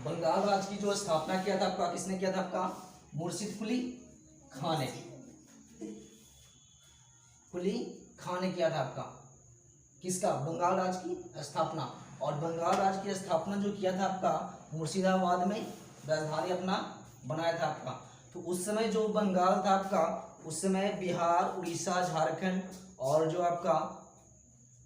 बंगाल राज्य की जो स्थापना किया था आपका, किसने किया था आपका? मुर्शिद कुली खां ने, कुली खां ने किया था आपका। किसका? बंगाल राज्य की स्थापना। और बंगाल राज्य की स्थापना जो किया था आपका मुर्शिदाबाद में राजधानी अपना बनाया था आपका। तो उस समय जो बंगाल था आपका, उस समय बिहार, उड़ीसा, झारखंड और जो आपका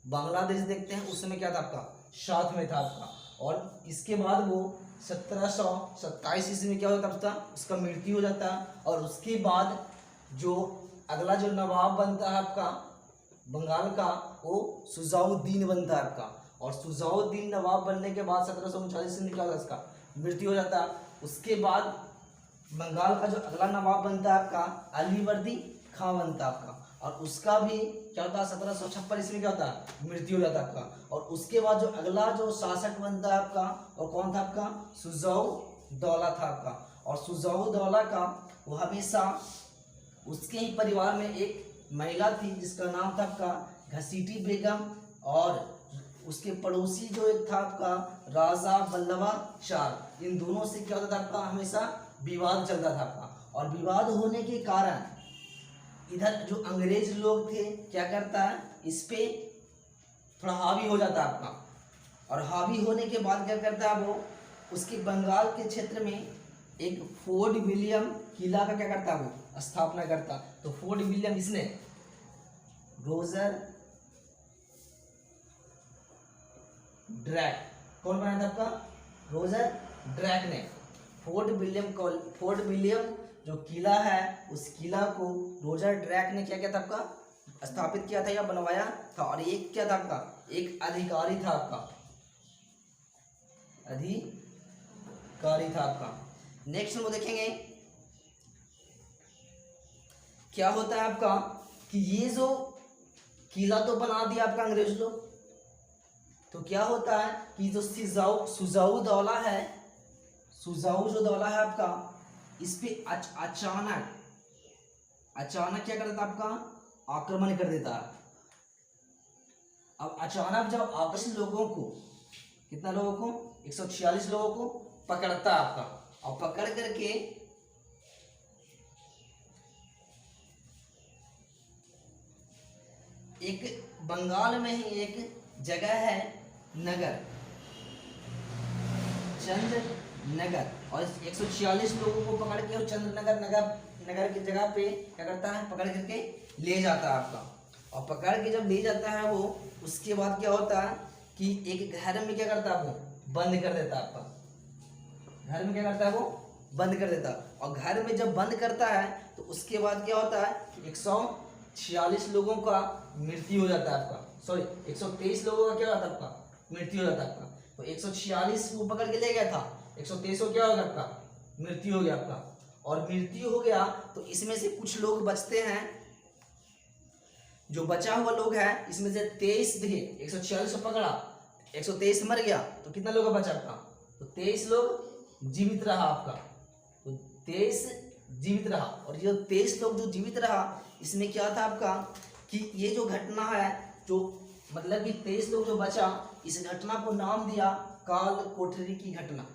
बांग्लादेश देखते हैं, उस समय क्या था आपका? साथ में था आपका। और इसके बाद वो 1727 ईस्वी में क्या होता था? उसका मृत्यु हो जाता है। और उसके बाद जो अगला जो नवाब बनता है आपका बंगाल का, वो सुजाउद्दीन बनता है आपका। और सुजाउद्दीन नवाब बनने के बाद 1739 में क्या होता है? उसका मृत्यु हो जाता है। उसके बाद बंगाल का जो अगला नवाब बनता है आपका अलीवर्दी खां बनता है आपका। और उसका भी क्या होता है? 1756 ईस्वी में क्या होता है? मृत्यु हो जाता है आपका। और उसके बाद जो अगला जो शासक बनता है आपका, और कौन था आपका? सुजाउद्दौला था आपका। और सुजाउद्दौला का वो हमेशा उसके ही परिवार में एक महिला थी जिसका नाम था आपका घसीटी बेगम, और उसके पड़ोसी जो एक था आपका राजा वल्लभाचार। इन दोनों से क्या होता था आपका? हमेशा विवाद चलता था आपका। और विवाद होने के कारण इधर जो अंग्रेज लोग थे क्या करता है, इस पे थोड़ा हावी हो जाता है आपका। और हावी होने के बाद क्या करता है वो, उसके बंगाल के क्षेत्र में एक फोर्ट विलियम किला का क्या करता है वो? स्थापना करता। तो फोर्ट विलियम इसने रोजर ड्रैक, कौन बनाया था आपका? रोजर ड्रैक ने फोर्ट विलियम जो किला है, उस किला को रोजर ड्रैक ने क्या किया था आपका? स्थापित किया था या बनवाया था। और एक क्या था आपका? एक अधिकारी था आपका, अधिकारी था आपका। नेक्स्ट हम देखेंगे क्या होता है आपका कि ये जो किला तो बना दिया आपका अंग्रेज लोग, तो क्या होता है कि जो सुजाउद्दौला है, सुजाऊ जो दौला है आपका, इस पे अचानक क्या कर देता आपका? आक्रमण कर देता है। अब अचानक जब आपस लोगों को, कितना लोगों को? 146 लोगों को पकड़ता है आपका। और पकड़ करके एक बंगाल में ही एक जगह है नगर, चंद्र नगर, और 146 लोगों को पकड़ के चंद्र नगर की जगह पे क्या करता है? पकड़ करके ले जाता है आपका। और पकड़ के जब ले जाता है वो, उसके बाद क्या होता है कि एक घर में क्या करता है वो? बंद कर देता है आपका। घर में क्या करता है वो? बंद कर देता है। और घर में जब बंद करता है तो उसके बाद क्या होता है कि 146 लोगों का मृत्यु हो जाता है आपका। सॉरी, 123 लोगों का क्या होता है आपका? मृत्यु हो जाता है आपका। तो 146 वो पकड़ के ले गया था, 123 को क्या हो गया आपका? मृत्यु हो गया आपका। और मृत्यु हो गया तो इसमें से कुछ लोग बचते हैं, जो बचा हुआ लोग है इसमें से 23 थे। 146 को पकड़ा, 123 मर गया, तो कितना लोग बचा आपका? तो 23 लोग जीवित रहा आपका। तो 23 जीवित रहा। और ये 23 लोग जो जीवित रहा, इसमें क्या था आपका कि ये जो घटना है, जो मतलब कि 23 लोग जो बचा, इस घटना को नाम दिया काल कोठरी की घटना।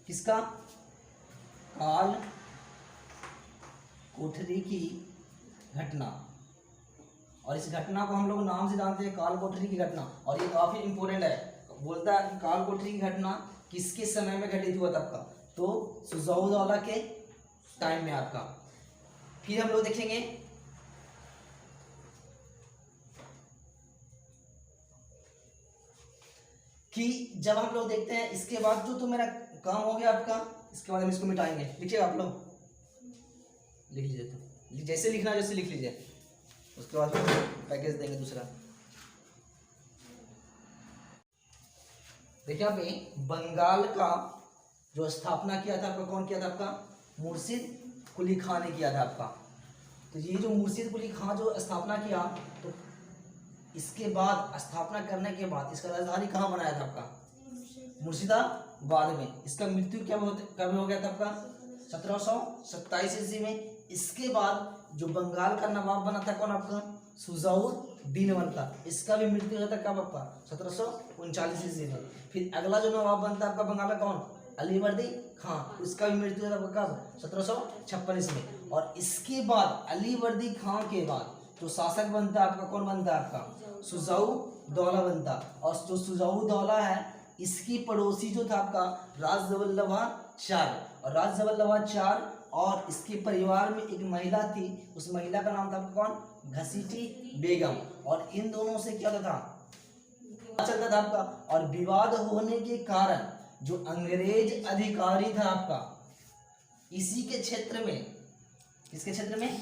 किसका? काल कोठरी की घटना। और इस घटना को हम लोग नाम से जानते हैं काल कोठरी की घटना। और ये काफी इंपॉर्टेंट है, बोलता है कि काल कोठरी की घटना किसके समय में घटित हुआ था आपका? तो सुजाउद्दौला के टाइम में आपका। फिर हम लोग देखेंगे कि जब हम लोग देखते हैं इसके बाद जो तो मेरा काम हो गया आपका, इसके बाद हम इसको मिटाएंगे। लिखिए आप लोग, लिख लीजिए, तो जैसे लिखना जैसे लिख लीजिए, उसके बाद पैकेज देंगे दूसरा। देखिए आप, बंगाल का जो स्थापना किया था आपका, कौन किया था आपका? मुर्शिद कुली खां ने किया था आपका। तो ये जो मुर्शिद कुली खां जो स्थापना किया, तो इसके बाद स्थापना करने के बाद इसका राजधानी कहाँ बनाया था आपका? मुर्शिदाबाद में। इसका मृत्यु कब हो गया था आपका? 1727 ईस्वी में। इसके बाद जो बंगाल का नवाब बना था कौन आपका? सुजाउद्दीन बनता। इसका भी मृत्यु होता कब आपका? 1739 ईस्वी में। फिर अगला जो नवाब बनता है आपका बंगाल का कौन? अलीवर्दी खां, उसका भी मृत्यु हुआ था कब? 1756 ईस्वी। और इसके बाद अलीवर्दी खां के बाद जो शासक बनता है आपका, कौन बनता है आपका? शुजा-उद-दौला बनता। और जो शुजा-उद-दौला है इसकी पड़ोसी जो था आपका राजवल्लभाचार्य, और राजवल्लभाचार्य और इसके परिवार में एक महिला थी, उस महिला का नाम था कौन? घसीटी बेगम। और इन दोनों से क्या होता था? चलता था आपका। और विवाद होने के कारण जो अंग्रेज अधिकारी था आपका, इसी के क्षेत्र में, किसके क्षेत्र में?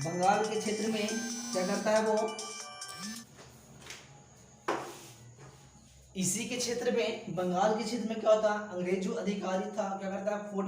बंगाल के क्षेत्र में क्या करता है वो? इसी के क्षेत्र में, बंगाल के क्षेत्र में क्या होता है? अंग्रेज जो अधिकारी था क्या करता है? फोर्ट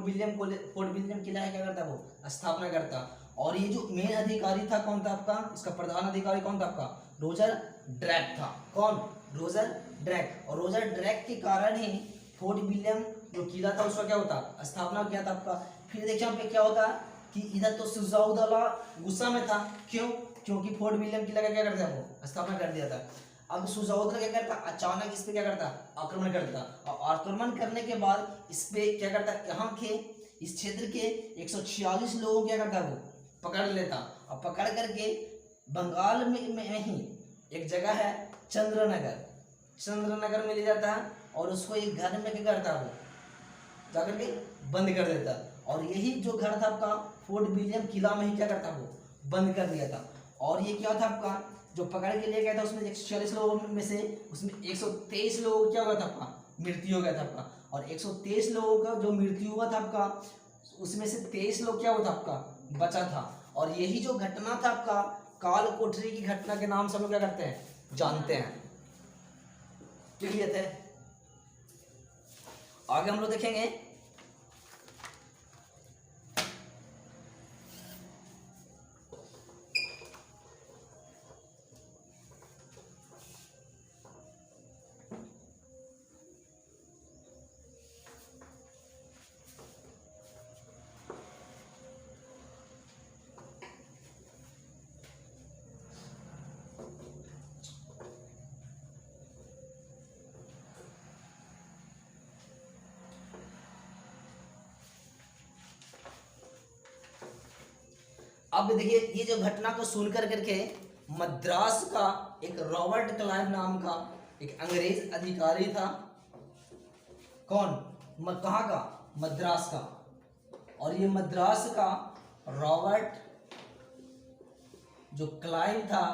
विलियम किला है क्या करता है वो? स्थापना करता। और ये जो मेन अधिकारी था कौन था आपका? इसका प्रधान अधिकारी कौन था आपका? रोजर ड्रैक था। कौन? रोजर ड्रैक। और रोजर ड्रैक के कारण ही फोर्ट विलियम जो किला था उसका क्या होता? स्थापना किया था आपका। फिर देखिए यहाँ पे क्या होता कि इधर तो शुजा-उद-दौला गुस्सा में था। क्यों? क्योंकि फोर्ट विलियम किला का क्या करता है वो? स्थापना कर दिया था। अब शुजा-उद-दौला क्या करता? अचानक इस पे क्या करता? आक्रमण करता। और आक्रमण करने के बाद इस पे क्या करता? यहाँ के इस क्षेत्र के 146 लोगों को क्या करता वो? पकड़ लेता। और पकड़ करके बंगाल में ही एक जगह है चंद्रनगर में ले जाता है। और उसको एक घर में क्या करता वो? जाकर के बंद कर देता। और यही जो घर था आपका फोर्ट विलियम किला में ही क्या करता वो? बंद कर दिया था। और ये क्या था आपका? जो पकड़ के ले गया था उसमें 146 लोगों में से उसमें 123 लोगों को क्या हुआ था आपका? मृत्यु हो गया था आपका। और 123 लोगों का जो मृत्यु हुआ था आपका, उसमें से 23 लोग क्या हुआ था आपका? बचा था। और यही जो घटना था आपका काल कोठरी की घटना के नाम से हम लोग क्या करते हैं? जानते हैं। क्लियर है? आगे हम लोग देखेंगे अब देखिए ये जो घटना को सुन करके मद्रास का एक रॉबर्ट क्लाइव नाम का एक अंग्रेज अधिकारी था। कौन? कहाँ का? मद्रास का। और ये मद्रास का रॉबर्ट जो क्लाइव था,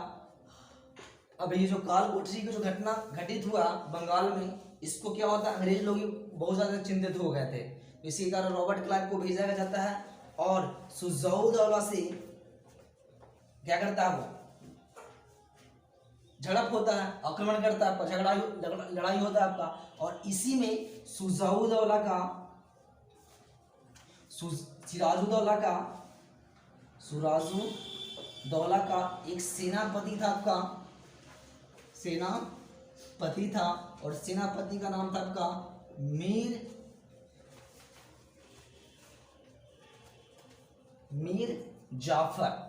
अब ये जो काल कोठरी की जो घटना घटित हुआ बंगाल में, इसको क्या होता है? अंग्रेज लोग बहुत ज्यादा चिंतित हो गए थे। इसी कारण रॉबर्ट क्लाइव को भेजा जाता है और शुजा-उद-दौला से क्या करता है वो? झड़प होता है, आक्रमण करता है आपका, लड़ाई होता है आपका। और इसी में शुजा-उद-दौला का सिराजुद्दौला का एक सेनापति था आपका, सेनापति था। और सेनापति का नाम था आपका मीर जाफर।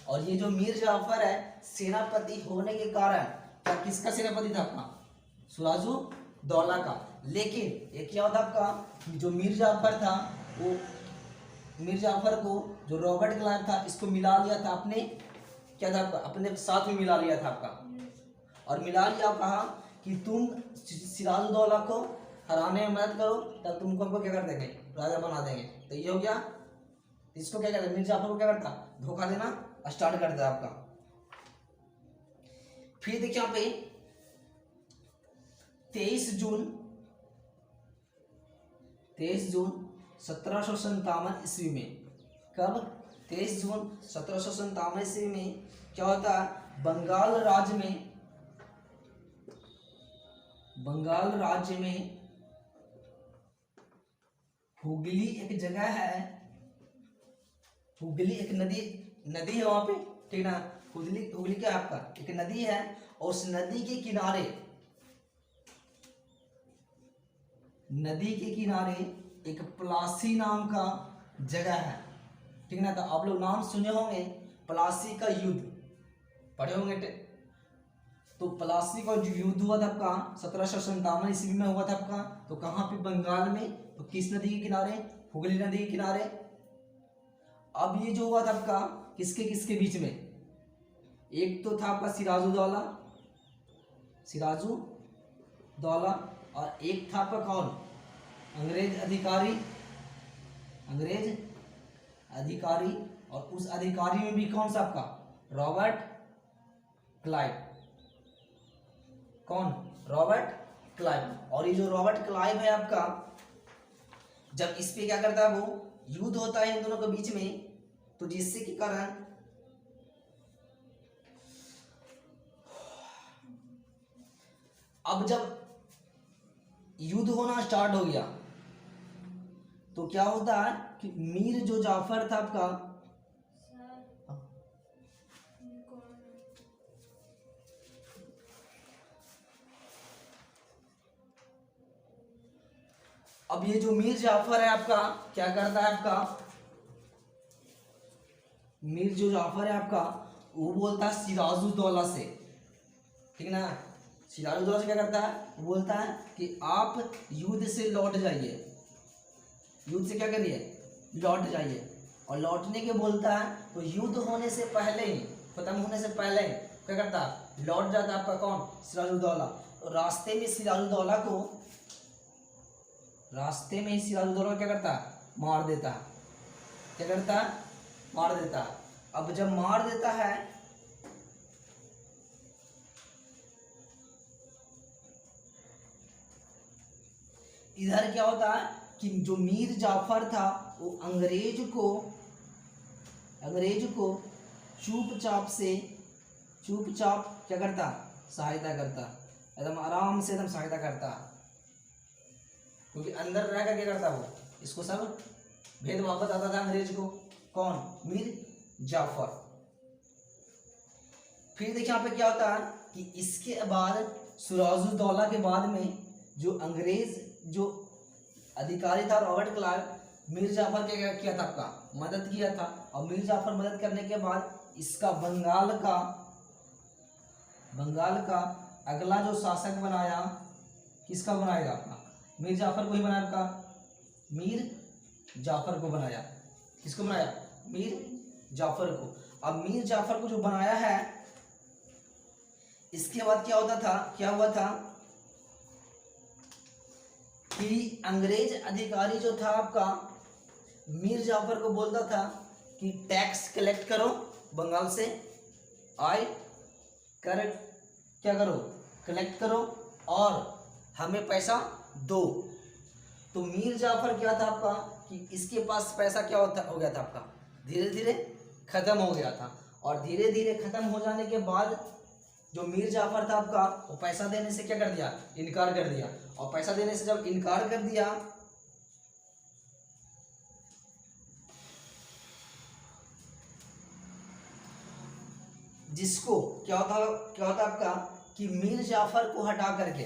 और ये जो मीर जाफर है सेनापति होने के कारण क्या किसका सेनापति था आपका? सिराजुद्दौला का। लेकिन ये क्या होता आपका? जो मीर जाफर था वो मीर जाफर को जो रॉबर्ट क्लाइव था इसको मिला लिया था अपने, क्या था आपका? अपने साथ में मिला लिया था आपका। और मिला लिया, कहा कि तुम सिराजुद्दौला को हराने में मदद करो तब तुमको हमको क्या कर देंगे? राजा बना देंगे। तो ये हो गया। इसको क्या करता? मीर जाफर को क्या करता? धोखा देना स्टार्ट कर दिया आपका। फिर देखिए यहाँ पे 23 जून 1757 ईस्वी में, कब? 23 जून 1757 ईस्वी में क्या होता है? बंगाल राज्य में हुगली एक जगह है, हुगली एक नदी है वहां पे, ठीक ना? हुगली क्या है आपका? एक नदी है। और उस नदी के किनारे एक प्लासी नाम का जगह है, ठीक ना? तो आप लोग नाम सुने होंगे, प्लासी का युद्ध पढ़े होंगे। तो प्लासी का जो युद्ध हुआ था आपका 1757 ईस्वी में हुआ था आपका, तो कहाँ पे, बंगाल में। तो किस नदी के किनारे, हुगली नदी के किनारे। अब ये जो हुआ था आपका किसके किसके बीच में, एक तो था आपका सिराजुद्दौला, सिराजुद्दौला, और एक था आपका कौन, अंग्रेज अधिकारी, अंग्रेज अधिकारी, और उस अधिकारी में भी कौन सा आपका, रॉबर्ट क्लाइव, कौन, रॉबर्ट क्लाइव। और ये जो रॉबर्ट क्लाइव है आपका, जब इस पे क्या करता है, वो युद्ध होता है इन दोनों के बीच में, तो जिससे के कारण अब जब युद्ध होना स्टार्ट हो गया तो क्या होता है कि मीर जो जाफर था आपका, अब ये जो मीर जाफर है आपका क्या करता है, आपका मीर जो जाफर है आपका वो बोलता है सिराजुद्दौला से, ठीक ना, सिराजुद्दौला से क्या करता है, वो बोलता है कि आप युद्ध से लौट जाइए, युद्ध से क्या करिए, लौट जाइए। और लौटने के बोलता है तो युद्ध होने से पहले ही, खत्म होने से पहले ही क्या करता है, लौट जाता है आपका कौन, सिराजुद्दौला। तो रास्ते में सिराजुद्दौला को, रास्ते में ही सिराजुद्दौला क्या करता है, मार देता है, क्या करता है, मार देता है। अब जब मार देता है इधर क्या होता है कि जो मीर जाफर था वो अंग्रेज को चुपचाप क्या करता, सहायता करता, एकदम आराम से एकदम सहायता करता, क्योंकि अंदर रह कर क्या करता, वो इसको सब भेदभाव बताता था अंग्रेज को, कौन, मीर जाफर। फिर देखिए यहाँ पे क्या होता है कि इसके बाद सिराजुद्दौला के बाद में जो अंग्रेज जो अधिकारी था रॉबर्ट क्लाइव, मीर जाफर के क्या किया था, आपका मदद किया था। और मीर जाफर मदद करने के बाद इसका बंगाल का अगला जो शासक बनाया, किसका बनाएगा, आपका मीर जाफर को ही बनाया, आपका मीर जाफर को बनाया, किसको बनाया, मीर जाफर को। अब मीर जाफर को जो बनाया है, इसके बाद क्या होता था, क्या हुआ था कि अंग्रेज अधिकारी जो था आपका मीर जाफर को बोलता था कि टैक्स कलेक्ट करो बंगाल से, आय कर क्या करो, कलेक्ट करो और हमें पैसा दो। तो मीर जाफर क्या था आपका कि इसके पास पैसा क्या हो गया था आपका, धीरे धीरे खत्म हो गया था। और धीरे धीरे खत्म हो जाने के बाद जो मीर जाफर था आपका वो पैसा देने से क्या कर दिया, इनकार कर दिया। और पैसा देने से जब इनकार कर दिया जिसको क्या होता आपका कि मीर जाफर को हटा करके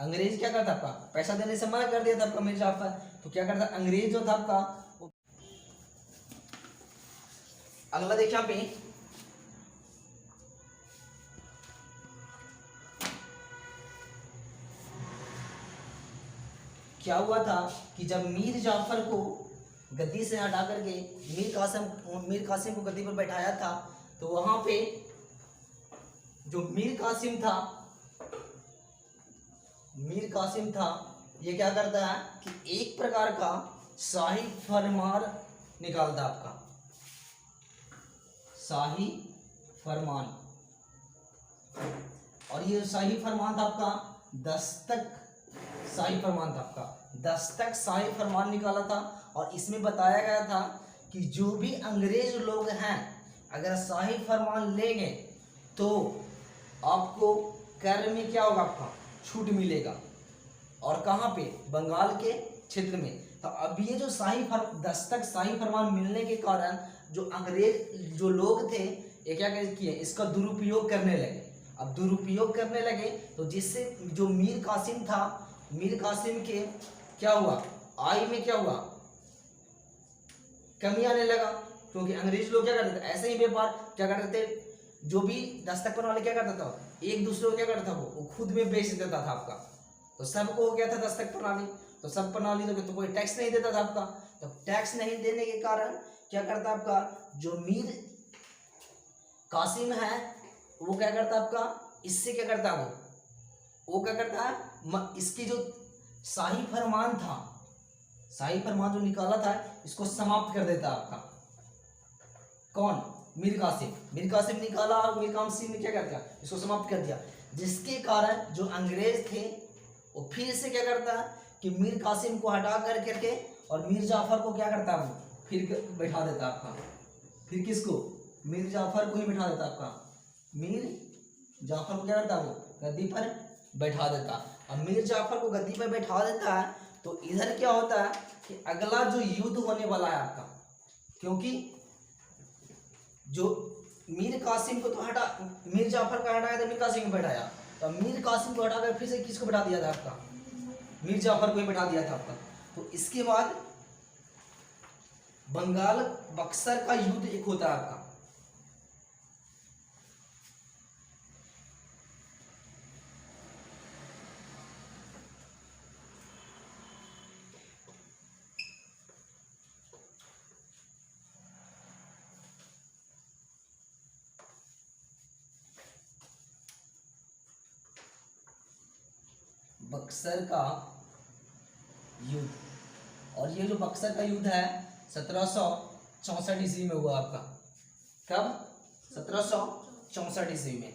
अंग्रेज क्या करता आपका, पैसा देने से मना कर दिया था आपका मीर जाफर। तो क्या करता अंग्रेज जो था आपका, अगला देखिए यहाँ पे क्या हुआ था कि जब मीर जाफर को गद्दी से हटा करके मीर कासिम को गद्दी पर बैठाया था, तो वहां पे जो मीर कासिम था ये क्या करता है कि एक प्रकार का शाही फरमान निकालता, आपका शाही फरमान। और ये शाही फरमान था आपका दस्तक शाही फरमान निकाला था। और इसमें बताया गया था कि जो भी अंग्रेज लोग हैं अगर शाही फरमान लेंगे तो आपको कर में क्या होगा, आपका छूट मिलेगा। और कहाँ पे, बंगाल के क्षेत्र में। तो अब ये जो शाही फरमान मिलने के कारण जो अंग्रेज जो लोग थे ये क्या किए, इसका दुरुपयोग करने लगे। अब दुरुपयोग करने लगे तो जिससे जो मीर कासिम के क्या हुआ, आय में क्या हुआ, कमी आने लगा। क्योंकि अंग्रेज लोग क्या करते थे, ऐसे ही व्यापार क्या करते थे, जो भी दस्तक करने वाले क्या करता था एक दूसरे को क्या करता था, वो खुद में बेच देता था आपका। तो सबको हो गया था दस्तक प्रणाली। तो सब प्रणाली तो कोई टैक्स नहीं देता था आपका। तो टैक्स नहीं देने के कारण क्या करता आपका, जो मीर कासिम है वो क्या करता आपका, इससे क्या करता वो क्या करता है, इसकी जो शाही फरमान था, शाही फरमान जो निकाला था, इसको समाप्त कर देता आपका। कौन? मीर कासिम। मीर कासिम निकाला और मीर कासिम ने क्या कर दिया, इसको समाप्त कर दिया। जिसके कारण जो अंग्रेज थे वो फिर से क्या करता है कि मीर कासिम को हटा कर करके और मीर जाफर को क्या करता है, वो फिर बैठा देता आपका। फिर किसको? मीर जाफर को ही बैठा देता आपका। मीर जाफर को क्या करता है, वो गद्दी पर बैठा देता। अब मीर जाफर को गद्दी पर बैठा देता है तो इधर क्या होता है कि अगला जो युद्ध होने वाला है आपका, क्योंकि जो मीर कासिम को तो हटा, मीर जाफर का हटाया तो मीर कासिम को बैठाया, तो मीर कासिम को हटाकर फिर से किसको बैठा दिया था आपका, मीर जाफर को ही बैठा दिया था आपका। तो इसके बाद बंगाल बक्सर का युद्ध एक होता है आपका। बक्सर का युद्ध, और ये जो बक्सर का युद्ध है 1764 ईस्वी में हुआ आपका। कब? 1764 ईस्वी में।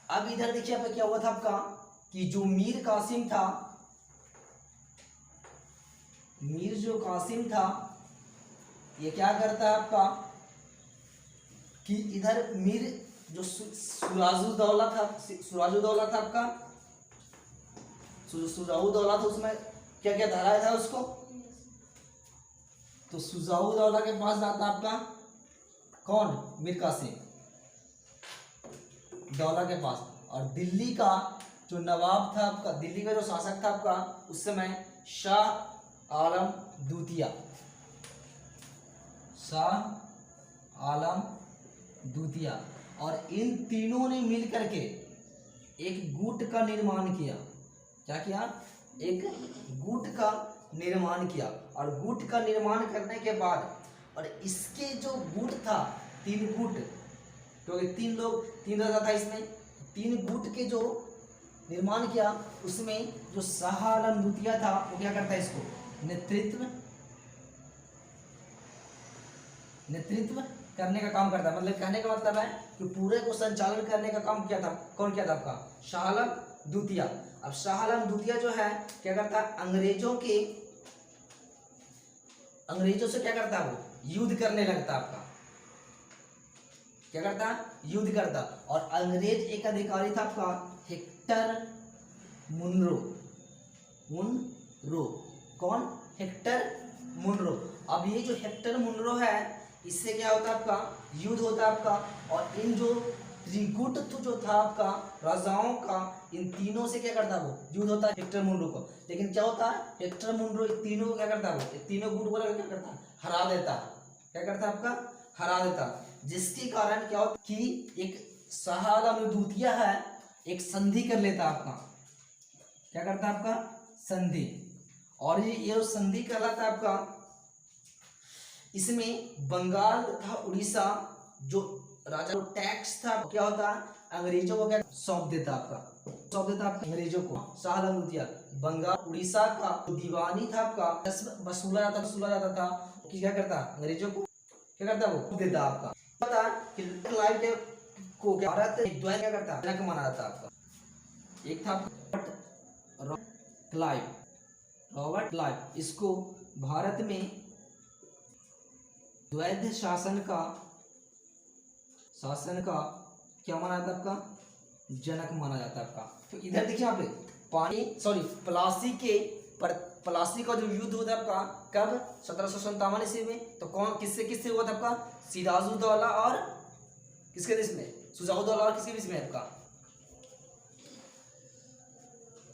अब इधर देखिए आपका क्या हुआ था आपका कि जो मीर कासिम था, मीर जो कासिम था ये क्या करता है आपका कि इधर मीर जो सुराजुद्दौला था, सुराजुद्दौला था आपका, सुजाउद्दौला था, उसमें क्या क्या धराया था उसको, तो सुजाउद्दौला के पास जाता आपका कौन, मीर कासिम दौला के पास। और दिल्ली का जो नवाब था आपका, दिल्ली का जो शासक था आपका उस समय शाह आलम द्वितीय, शाह आलम द्वितीय। और इन तीनों ने मिलकर के एक गुट का निर्माण किया। क्या किया? एक गुट का निर्माण किया। और गुट का निर्माण करने के बाद, और इसके जो गुट था, तीन गुट, क्योंकि तीन राजा था इसमें, तीन गुट के जो निर्माण किया उसमें जो शाह आलम द्वितीय था वो क्या करता है, इसको नेतृत्व करने का काम करता है। मतलब कहने का मतलब है कि पूरे को संचालन करने का काम किया था, कौन किया था आपका, शाह आलम द्वितीय। अब शाह आलम द्वितीय जो है क्या करता है, अंग्रेजों से क्या करता है, वो युद्ध करने लगता आपका। क्या करता? युद्ध करता। और अंग्रेज एक अधिकारी था आपका हेक्टर मुनरो। कौन? Hector Munro. अब ये जो हेक्टर मुनरो है इससे क्या होता है आपका, युद्ध होता है आपका। और इन जो त्रिगुट जो था आपका राजाओं का, इन तीनों से क्या करता है, वो युद्ध होता है हेक्टर मुनरो को। लेकिन क्या होता है, हेक्टर मुनरो तीनों को क्या करता है, वो तीनों गुट वाले क्या करता है, हरा देता। क्या करता है आपका, हरा देता। जिसके कारण क्या होता कि एक शाह आलम द्वितीय है, एक संधि कर लेता आपका। क्या करता है आपका, संधि। और ये जो संधि कहलाता है आपका, इसमें बंगाल तथा उड़ीसा जो राजा टैक्स था क्या होता है, अंग्रेजों को क्या सौंप देता आपका, सौंप देता आपका अंग्रेजों को। शाह आलम द्वितीय बंगाल उड़ीसा का दीवानी था आपका, वसूला जाता था कि क्या करता, अंग्रेजों को क्या करता, वो देता आपका। पता कि क्लाइव को क्या भारत द्वैत क्या करता, जनक माना जाता आपका। एक था रॉबर्ट क्लाइव, इसको भारत में द्वैध शासन का क्या माना जाता आपका, जनक माना जाता आपका। तो इधर देखिए आप प्लासी का जो युद्ध होता है आपका कब, 1757 ईस्वी में। तो कौन किससे हुआ था आपका, सिराजुद्दौला और किसके बीच में, सुजाउद्दौला और किसके बीच में आपका,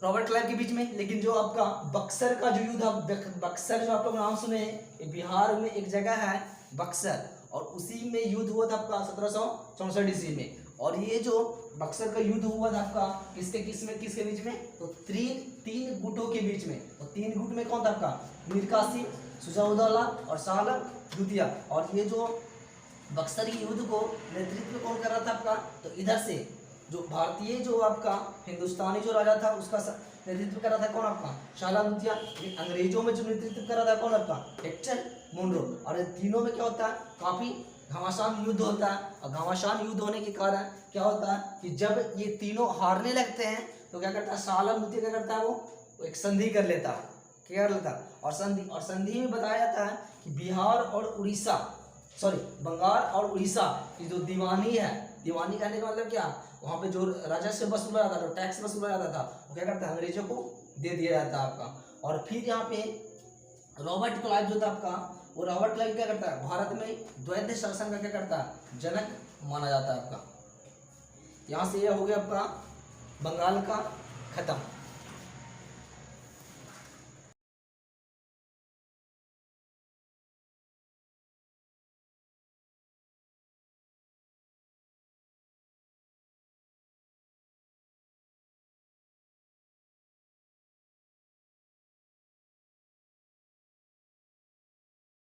रॉबर्ट क्लाइव के बीच में। लेकिन जो आपका बक्सर का जो युद्ध, बक्सर जो आप लोग नाम सुने हैं, ये बिहार में एक जगह है बक्सर, और उसी में युद्ध हुआ था आपका 1764 ईस्वी में। और ये जो बक्सर का युद्ध हुआ था आपका किसके किसके बीच में, तो तीन गुटों के बीच में। तो तीन गुट में कौन था आपका, मीर कासिम, शुजा-उद-दौला और शाह आलम द्वितीय। और ये जो बक्सर की युद्ध को नेतृत्व कौन कर रहा था आपका, तो इधर से जो भारतीय जो आपका हिंदुस्तानी जो राजा था उसका नेतृत्व कर रहा था कौन आपका, शाह आलम द्वितीय। अंग्रेजों में जो नेतृत्व कर रहा था कौन आपका, हेक्टर मुनरो। और इन तीनों में क्या होता है, काफी घमासान युद्ध होता है। और घमासान युद्ध होने के कारण क्या होता है कि जब ये तीनों हारने लगते हैं तो क्या करता है, शाह आलम द्वितीय क्या करता है, वो एक संधि कर लेता है। क्या कर लेता है, और संधि में बताया जाता है कि बिहार और उड़ीसा, सॉरी बंगाल और उड़ीसा की जो दीवानी है, दीवानी कहने का मतलब क्या, वहाँ पे जो राजस्व वसूला जाता था, टैक्स वसूला जाता था, वो क्या करता है, अंग्रेजों को दे दिया जाता है आपका। और फिर यहाँ पे रॉबर्ट क्लाइव जो था आपका, वो रॉबर्ट क्लाइव क्या करता है, भारत में द्वैध शासन का क्या करता है, जनक माना जाता है आपका। यहाँ से यह हो गया आपका बंगाल का खत्म।